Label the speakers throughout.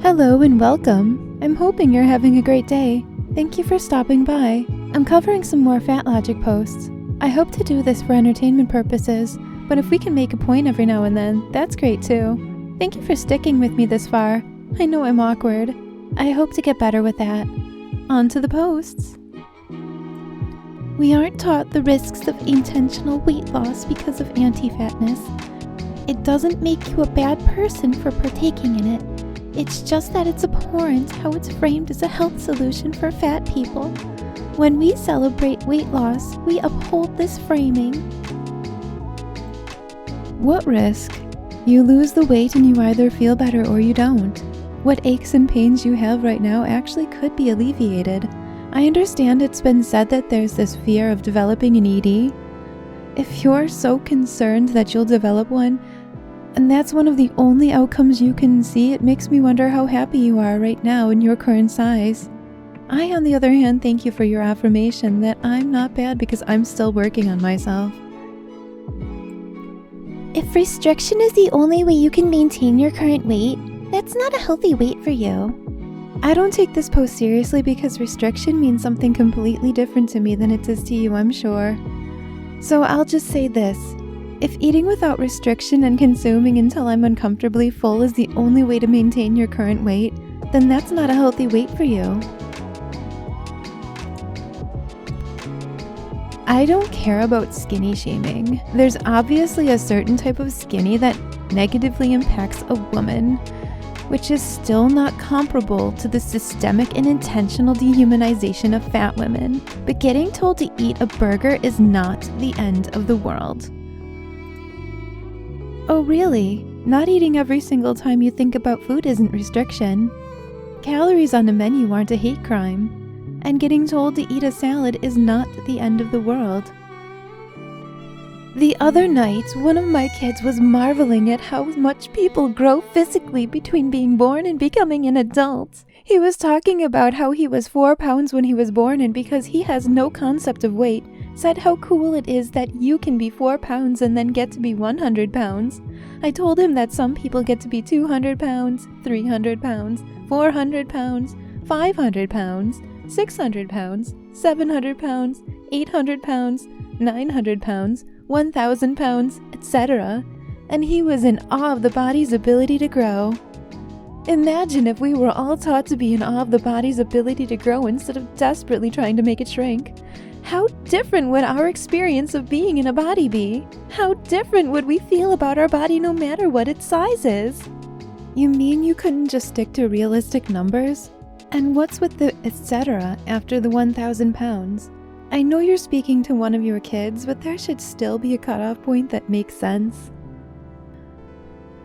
Speaker 1: Hello and welcome. I'm hoping you're having a great day. Thank you for stopping by. I'm covering some more Fatlogic posts. I hope to do this for entertainment purposes, but if we can make a point every now and then, that's great too. Thank you for sticking with me this far. I know I'm awkward. I hope to get better with that. On to the posts. We aren't taught the risks of intentional weight loss because of anti-fatness. It doesn't make you a bad person for partaking in it. It's just that it's abhorrent how it's framed as a health solution for fat people. When we celebrate weight loss, we uphold this framing. What risk? You lose the weight and you either feel better or you don't. What aches and pains you have right now actually could be alleviated. I understand it's been said that there's this fear of developing an ED. If you're so concerned that you'll develop one, and that's one of the only outcomes you can see, it makes me wonder how happy you are right now in your current size. I, on the other hand, thank you for your affirmation that I'm not bad because I'm still working on myself.
Speaker 2: If restriction is the only way you can maintain your current weight, that's not a healthy weight for you.
Speaker 1: I don't take this post seriously because restriction means something completely different to me than it does to you, I'm sure. So I'll just say this. If eating without restriction and consuming until I'm uncomfortably full is the only way to maintain your current weight, then that's not a healthy weight for you. I don't care about skinny shaming. There's obviously a certain type of skinny that negatively impacts a woman, which is still not comparable to the systemic and intentional dehumanization of fat women. But getting told to eat a burger is not the end of the world. Oh really? Not eating every single time you think about food isn't restriction. Calories on a menu aren't a hate crime. And getting told to eat a salad is not the end of the world. The other night, one of my kids was marveling at how much people grow physically between being born and becoming an adult. He was talking about how he was 4 pounds when he was born, and because he has no concept of weight, said how cool it is that you can be 4 pounds and then get to be 100 pounds. I told him that some people get to be 200 pounds, 300 pounds, 400 pounds, 500 pounds, 600 pounds, 700 pounds, 800 pounds, 900 pounds, 1,000 pounds, etc. And he was in awe of the body's ability to grow. Imagine if we were all taught to be in awe of the body's ability to grow instead of desperately trying to make it shrink. How different would our experience of being in a body be? How different would we feel about our body no matter what its size is? You mean you couldn't just stick to realistic numbers? And what's with the etc. after the 1,000 pounds? I know you're speaking to one of your kids, but there should still be a cutoff point that makes sense.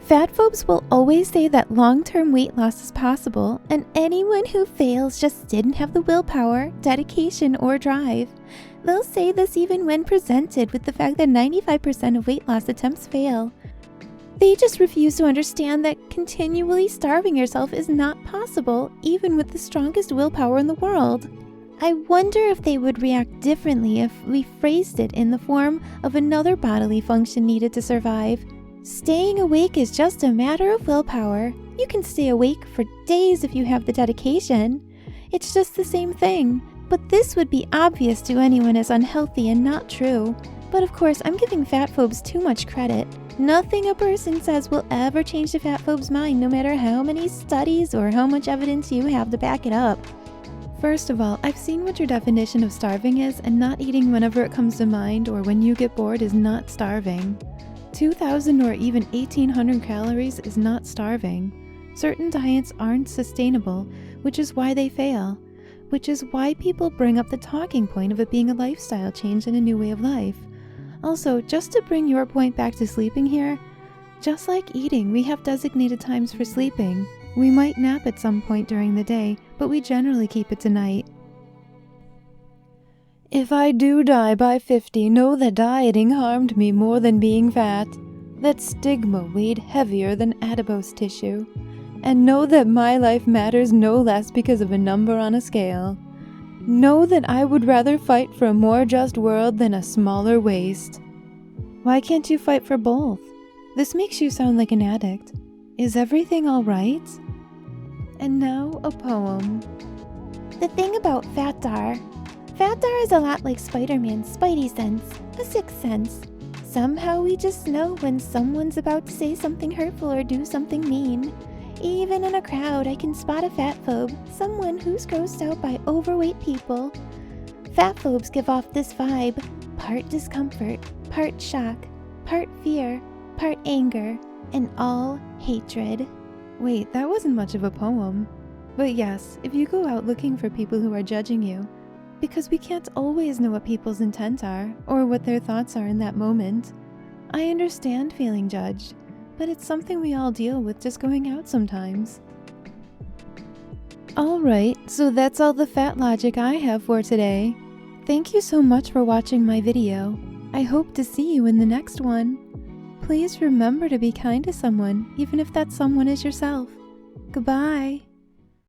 Speaker 2: Fatphobes will always say that long-term weight loss is possible, and anyone who fails just didn't have the willpower, dedication, or drive. They'll say this even when presented with the fact that 95% of weight loss attempts fail. They just refuse to understand that continually starving yourself is not possible, even with the strongest willpower in the world. I wonder if they would react differently if we phrased it in the form of another bodily function needed to survive. Staying awake is just a matter of willpower. You can stay awake for days if you have the dedication. It's just the same thing. But this would be obvious to anyone as unhealthy and not true. But of course, I'm giving fatphobes too much credit. Nothing a person says will ever change the fatphobe's mind, no matter how many studies or how much evidence you have to back it up.
Speaker 1: First of all, I've seen what your definition of starving is, and not eating whenever it comes to mind or when you get bored is not starving. 2,000 or even 1,800 calories is not starving. Certain diets aren't sustainable, which is why they fail. Which is why people bring up the talking point of it being a lifestyle change and a new way of life. Also, just to bring your point back to sleeping here, just like eating, we have designated times for sleeping. We might nap at some point during the day, but we generally keep it to night. If I do die by 50, know that dieting harmed me more than being fat. That stigma weighed heavier than adipose tissue. And know that my life matters no less because of a number on a scale. Know that I would rather fight for a more just world than a smaller waist. Why can't you fight for both? This makes you sound like an addict. Is everything all right? And now a poem.
Speaker 2: The thing about Fatdar is a lot like Spider-Man's Spidey sense, a sixth sense. Somehow we just know when someone's about to say something hurtful or do something mean. Even in a crowd, I can spot a fatphobe, someone who's grossed out by overweight people. Fatphobes give off this vibe, part discomfort, part shock, part fear, part anger, and all hatred.
Speaker 1: Wait, that wasn't much of a poem. But yes, if you go out looking for people who are judging you, because we can't always know what people's intent are, or what their thoughts are in that moment. I understand feeling judged, but it's something we all deal with just going out sometimes. Alright, so that's all the Fatlogic I have for today. Thank you so much for watching my video. I hope to see you in the next one. Please remember to be kind to someone, even if that someone is yourself. Goodbye.